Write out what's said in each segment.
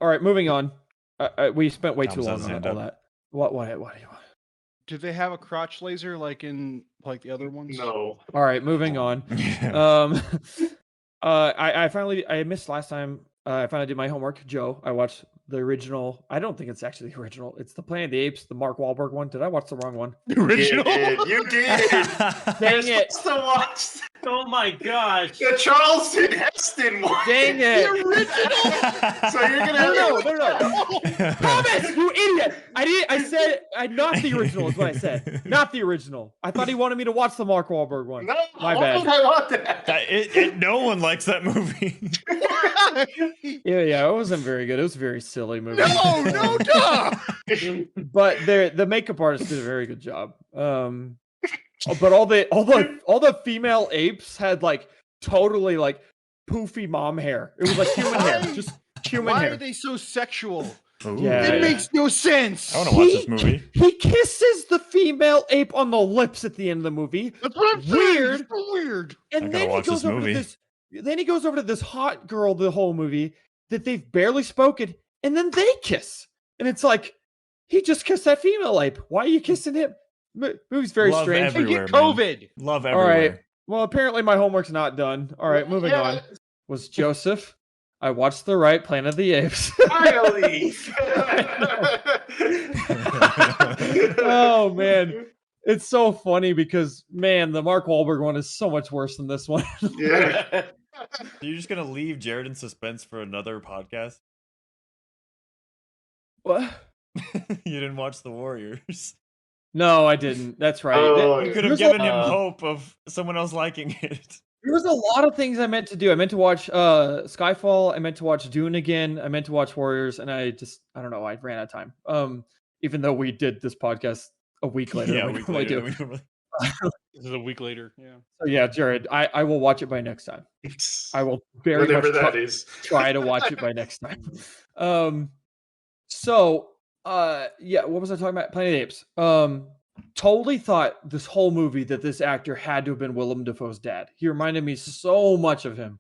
All right, moving on. We spent way too Tom's long has on his all hand that. What do you want? Did they have a crotch laser like in like the other ones? No. All right, moving on. I missed last time. I finally did my homework. Joe, I watched the original. I don't think it's actually the original. It's the Planet of the Apes, the Mark Wahlberg one. Did I watch the wrong one? The original. You did. Dang it! Supposed to watch Oh my gosh! the Charleston Heston one. Dang it! The original. So you're gonna No. Thomas, you idiot! I said not the original is what I said. Not the original. I thought he wanted me to watch the Mark Wahlberg one. No, My why bad. would I want that? No one likes that movie. Yeah, it wasn't very good. It was a very silly movie. No, duh. But the makeup artist did a very good job. But all the female apes had like totally like poofy mom hair. It was like human hair, just human Why hair. are they so sexual? Yeah. It makes no sense. I want to watch this movie. He kisses the female ape on the lips at the end of the movie. That's what I'm saying. Weird. It's so weird. And I gotta then he watch goes this over to movie. this. Then he goes over to this hot girl the whole movie that they've barely spoken, and then they kiss. And it's like, he just kissed that female ape. Why are you kissing him? Movie's very Love strange. They everywhere, get man. COVID. Love All everywhere. right. Well, apparently my homework's not done. All right, moving on. Was Joseph. I watched the right Planet of the Apes. Finally. Oh man, it's so funny because man, the Mark Wahlberg one is so much worse than this one. Yeah. You're just gonna leave Jared in suspense for another podcast? What? You didn't watch The Warriors. No, I didn't. That's right. Oh, You could have There's given a- him hope of someone else liking it. There was a lot of things I meant to do. I meant to watch Skyfall. I meant to watch Dune again. I meant to watch Warriors, and I don't know. I ran out of time. Even though we did this podcast a week later. Yeah, than a we week normally later. do. we normally- This is a week later. Yeah. So yeah, Jared, I will watch it by next time. I will very Whatever much that is. try to watch it by next time. So yeah, what was I talking about? Planet of the Apes. Totally thought this whole movie that this actor had to have been Willem Dafoe's dad. He reminded me so much of him,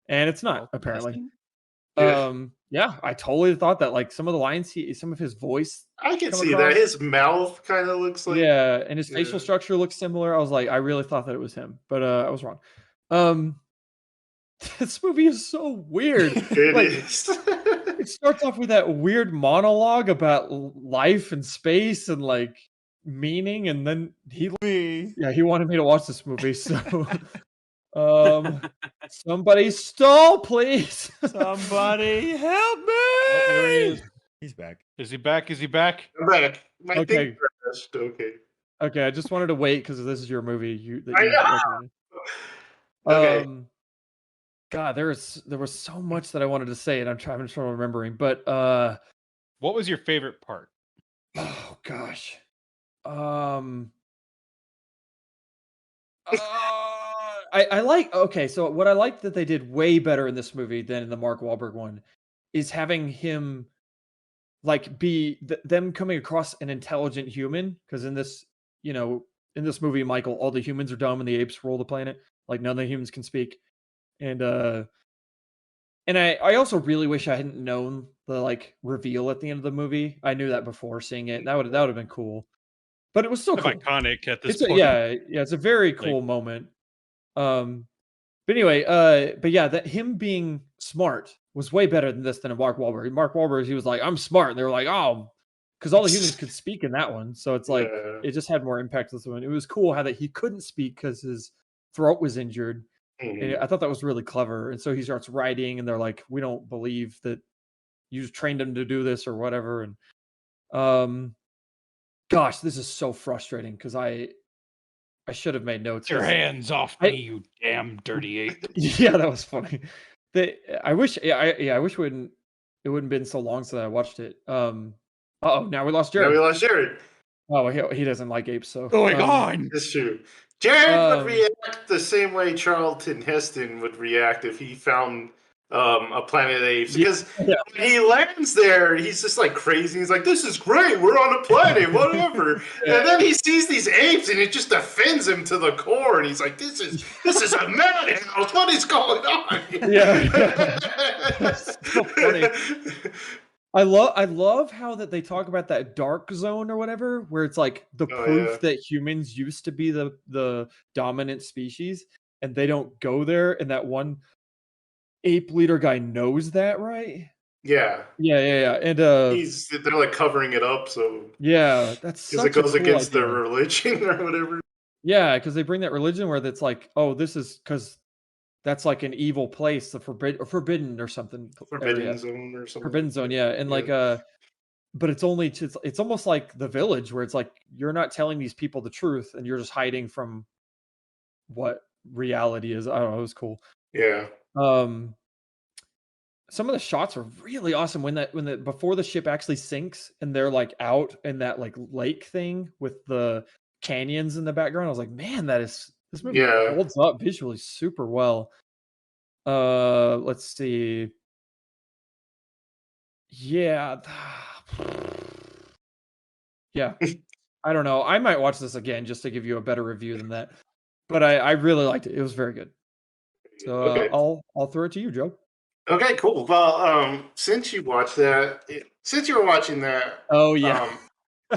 and it's not apparently. Yeah. Yeah, I totally thought that. Like some of the lines, some of his voice. I can come see across. that. His mouth kind of looks like. Yeah, and his facial Yeah. structure looks similar. I was like, I really thought that it was him, but I was wrong. This movie is so weird. It Like, is. it starts off with that weird monologue about life and space and like meaning, and then he wanted me to watch this movie. So, somebody stall, please. Somebody help me! Oh, there he is. He's back. Is he back? Is he back? I'm back. My Okay. thing crashed. Okay. Okay, I just wanted to wait because this is your movie. I know. Okay. God, there was so much that I wanted to say, and I'm trying to remembering. But What was your favorite part? oh gosh, I like. Okay, so what I like that they did way better in this movie than in the Mark Wahlberg one is having him like be them coming across an intelligent human. Because in this, in this movie, Michael, all the humans are dumb and the apes rule the planet. Like none of the humans can speak. And I also really wish I hadn't known the like reveal at the end of the movie. I knew that before seeing it. That would have been cool. But it was still cool. Iconic at this It's point. yeah, it's a very cool moment. But anyway, but yeah, that him being smart was way better than this than in Mark Wahlberg. Mark Wahlberg, he was like, "I'm smart," and they were like, "Oh," because all the humans could speak in that one. So it's like Yeah. it just had more impact this one. It was cool how that he couldn't speak because his throat was injured. Mhm. And I thought that was really clever. And so he starts writing, and they're like, "We don't believe that you trained him to do this or whatever." And gosh, this is so frustrating because I should have made notes. Get your 'cause- hands off me, you damn dirty ape. Yeah, that was funny. I wish I wish it wouldn't been so long since I watched it. Now we lost Now Jared. we lost Jared. Oh, he doesn't like apes, so Going on. That's true. Jared would Um, react the same way Charlton Heston would react if he found a Planet of the Apes, Yeah, because yeah. when he lands there, he's just like crazy. He's like, "This is great. We're on a planet, whatever." Yeah. And then he sees these apes, and it just offends him to the core. And he's like, "This is a madhouse. What is going on?" Yeah. That's so funny. I love how that they talk about that dark zone or whatever, where it's like the Oh yeah, proof that humans used to be the dominant species, and they don't go there, and that one ape leader guy knows that, right? yeah. Yeah, and, They're like covering it up, so yeah, that's because it such a goes cool against their idea. religion or whatever. Yeah, because they bring that religion where that's like, "Oh, this is because that's like an evil place, the forbidden or something Forbidden area." zone or something Forbidden like zone, that. yeah, and, Yeah, like, but it's only to it's almost like The Village where it's like, you're not telling these people the truth, and you're just hiding from what reality is. I don't know, it was cool. yeah, Um, some of the shots are really awesome when the before the ship actually sinks and they're, like, out in that, like, lake thing with the canyons in the background. I was like, "Man, this movie yeah. holds up visually super well." Let's see. Yeah. Yeah. I don't know. I might watch this again just to give you a better review than that. But I really liked it. It was very good. So, Okay. I'll throw it to you, Joe. Okay, cool. Well, since you were watching that, Oh, yeah. um,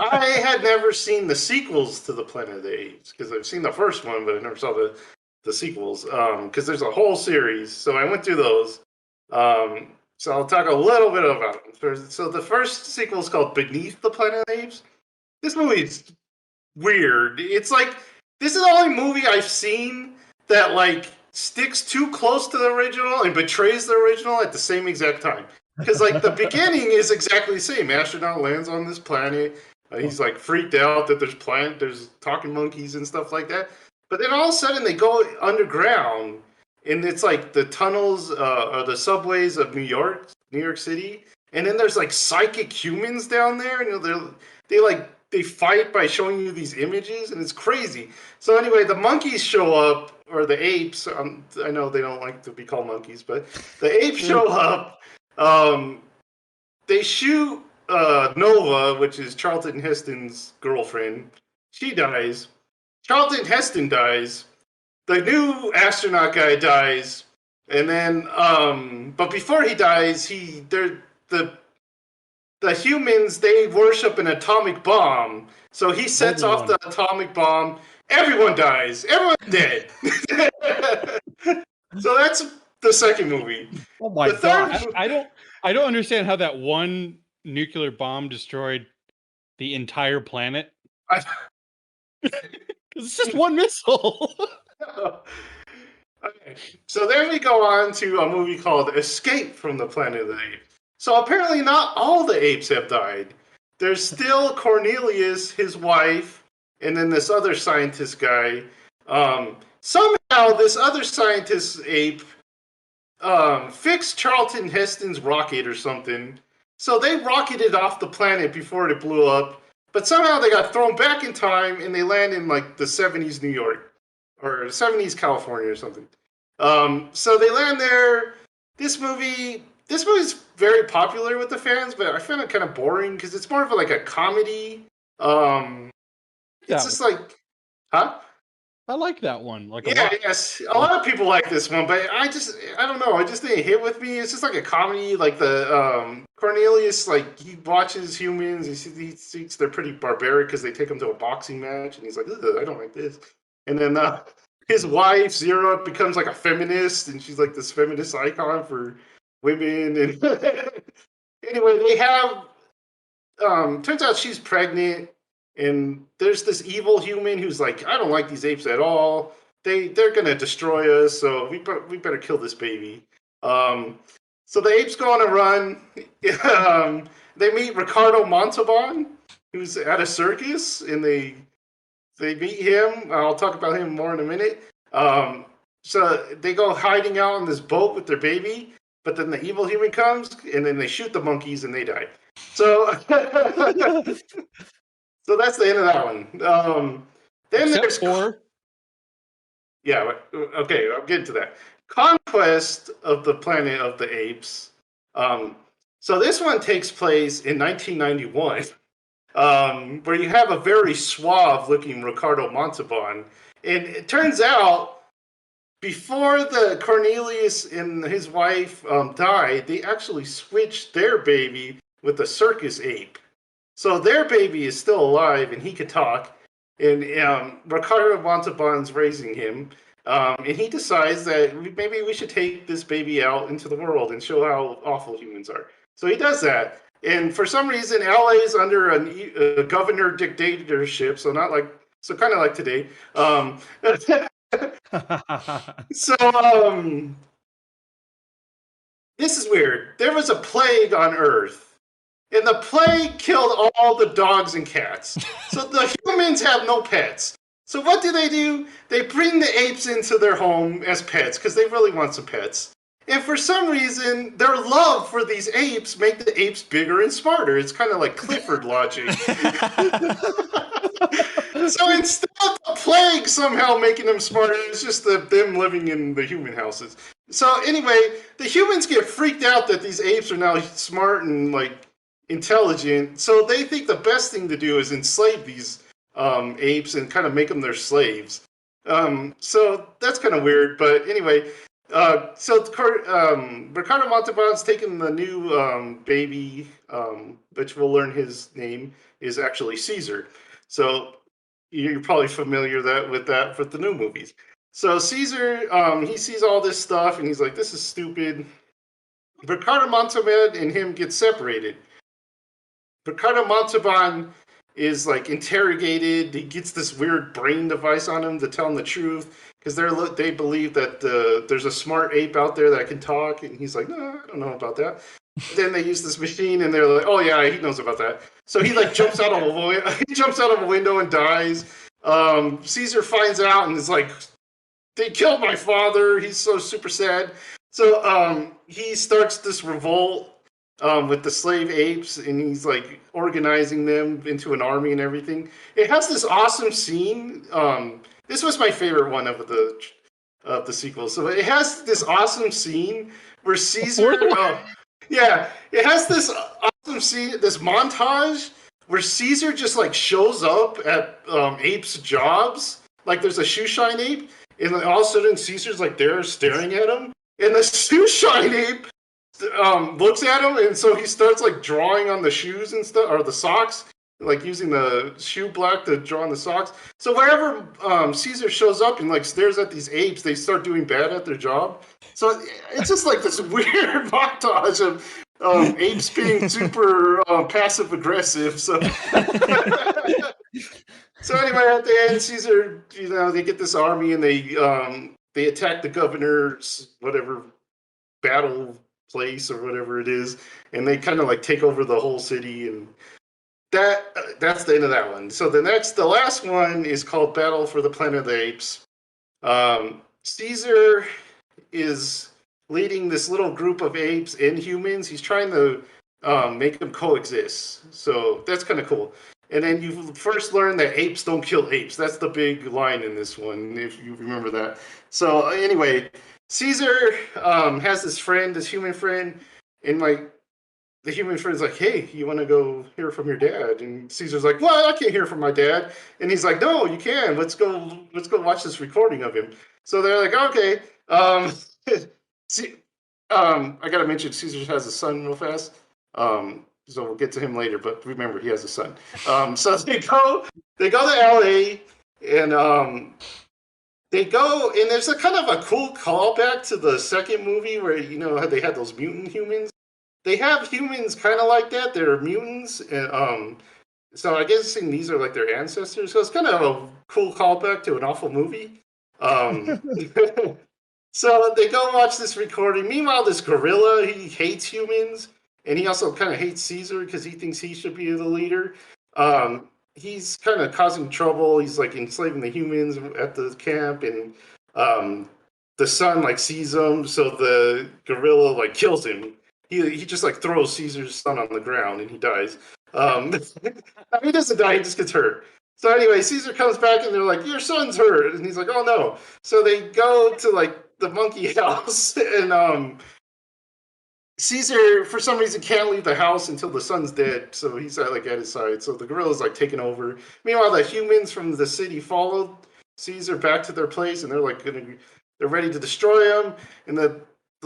I had never seen the sequels to the Planet of the Apes because I've seen the first one, but I never saw the sequels. Because there's a whole series, so I went through those. So I'll talk a little bit about them. So the first sequel is called Beneath the Planet of the Apes. This movie is weird. It's like this is the only movie I've seen that like sticks too close to the original and betrays the original at the same exact time. Because like the beginning is exactly the same. Astronaut lands on this planet. He's like freaked out that there's talking monkeys and stuff like that. But then all of a sudden they go underground, and it's like the tunnels or the subways of New York City. And then there's like psychic humans down there, and they fight by showing you these images, and it's crazy. So anyway, the monkeys show up, or the apes. I know they don't like to be called monkeys, but the apes show up. Um, they shoot Nova, which is Charlton Heston's girlfriend. She dies. Charlton Heston dies. The new astronaut guy dies, and then but before he dies, the humans, they worship an atomic bomb. So he sets Golden off one. the atomic bomb. Everyone dies. Everyone's dead. So that's the second movie. Oh my The third, gosh. I don't understand how that one nuclear bomb destroyed the entire planet. I, Because it's just one missile. okay. So then we go on to a movie called Escape from the Planet of the Apes. So apparently, not all the apes have died. There's still Cornelius, his wife, and then this other scientist guy. Somehow, this other scientist ape fixed Charlton Heston's rocket or something. So they rocketed off the planet before it blew up. But somehow they got thrown back in time and they land in like the 70s New York or 70s California or something. So they land there. This movie's very popular with the fans, but I found it kind of boring because it's more of like a comedy. It's Yeah, just like, huh? I like that one. Like a Yeah, lot. yes. A lot of people like this one, but I don't know. It just didn't hit with me. It's just like a comedy. Like the Cornelius, like he watches humans. He thinks they're pretty barbaric because they take him to a boxing match, and he's like, "Ugh, I don't like this." And then his wife Zero becomes like a feminist, and she's like this feminist icon for women. And anyway, they have turns out she's pregnant, and there's this evil human who's like, I don't like these apes at all. They're gonna destroy us, so we better kill this baby. Um, so the apes go on a run. They meet Ricardo Montalban, who's at a circus, and they meet him. I'll talk about him more in a minute. So they go hiding out on this boat with their baby, but then the evil human comes, and then they shoot the monkeys, and they die. So, so that's the end of that one. Then Except there's for yeah, okay, I'll get into that. Conquest of the Planet of the Apes. So this one takes place in 1991, where you have a very suave-looking Ricardo Montalban, and it turns out before the Cornelius and his wife died, they actually switched their baby with a circus ape. So their baby is still alive and he can talk. And Ricardo Montalban's raising him. And he decides that maybe we should take this baby out into the world and show how awful humans are. So he does that. And for some reason, LA is under a governor dictatorship. So kind of like today. So, this is weird. There was a plague on Earth, and the plague killed all the dogs and cats. So the humans have no pets. So what do? They bring the apes into their home as pets, because they really want some pets. And for some reason, their love for these apes make the apes bigger and smarter. It's kind of like Clifford logic. So instead of the plague somehow making them smarter, it's just them living in the human houses. So anyway, the humans get freaked out that these apes are now smart and like intelligent. So they think the best thing to do is enslave these apes and kind of make them their slaves. So that's kind of weird. But anyway, Ricardo Montalban's taken the new baby, which we'll learn his name is actually Caesar. So you're probably familiar with the new movies. So Caesar, he sees all this stuff and he's like, "This is stupid." Ricardo Montalban and him get separated. Ricardo Montalban is like interrogated. He gets this weird brain device on him to tell him the truth because they believe that there's a smart ape out there that can talk, and he's like, "No, I don't know about that." Then they use this machine, and they're like, "Oh yeah, he knows about that." So he like jumps out of a window and dies. Caesar finds out and is like, "They killed my father." He's so super sad. So he starts this revolt with the slave apes, and he's like organizing them into an army and everything. It has this awesome scene. This was my favorite one of the sequels. So it has this awesome scene where Caesar. Yeah, it has this awesome scene, this montage where Caesar just like shows up at apes' jobs. Like there's a shoe shine ape, and then all of a sudden Caesar's like there staring at him, and the shoe shine ape looks at him, and so he starts like drawing on the shoes and stuff, or the socks, like using the shoe block to draw on the socks. So wherever Caesar shows up and like stares at these apes, they start doing bad at their job. So it's just like this weird montage of apes being super passive aggressive. So so anyway, at the end, Caesar, they get this army and they attack the governor's whatever battle place or whatever it is, and they kind of like take over the whole city, and that's the end of that one. So the last one is called Battle for the Planet of the Apes. Caesar is leading this little group of apes and humans. He's trying to make them coexist. So that's kind of cool. And then you first learn that apes don't kill apes. That's the big line in this one, if you remember that. So anyway, Caesar has this human friend, and like the human friend's like, "Hey, you want to go hear from your dad?" And Caesar's like, "Well, I can't hear from my dad." And he's like, "No, you can. Let's go watch this recording of him." So they're like, "Okay." I gotta mention Caesar has a son real fast. So we'll get to him later, but remember he has a son. So they go to LA, and they go, and there's a kind of a cool callback to the second movie where they had those mutant humans. They have humans kind of like that. They're mutants, and so I guess these are like their ancestors. So it's kind of a cool callback to an awful movie. So they go watch this recording. Meanwhile, this gorilla, he hates humans, and he also kind of hates Caesar because he thinks he should be the leader. He's kind of causing trouble. He's like enslaving the humans at the camp, and the son like sees him, so the gorilla like kills him. He just like throws Caesar's son on the ground, and he dies. He doesn't die; he just gets hurt. So anyway, Caesar comes back, and they're like, "Your son's hurt," and he's like, "Oh no!" So they go to like monkey house, and Caesar, for some reason, can't leave the house until the son's dead, so he's at his side. So the gorilla's like taking over. Meanwhile, the humans from the city followed Caesar back to their place, and they're ready to destroy him. And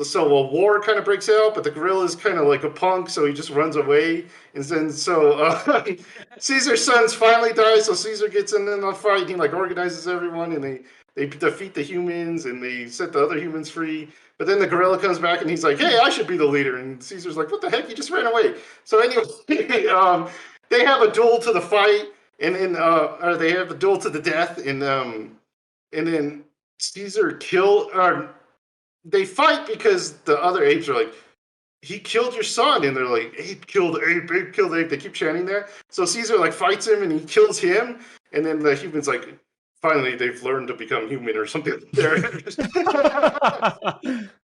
so a war kind of breaks out, but the gorilla's kind of like a punk, so he just runs away. And then Caesar's sons finally die, so Caesar gets in the fight. He like organizes everyone, and they defeat the humans, and they set the other humans free. But then the gorilla comes back and he's like, "Hey, I should be the leader." And Caesar's like, "What the heck? You just ran away." So anyway, they have a duel to the fight, and then or they have a duel to the death, and then Caesar they fight because the other apes are like, "He killed your son," and they're like, "Ape killed ape, ape killed ape." They keep chanting that. So Caesar like fights him and he kills him, and then the humans like, finally they've learned to become human or something.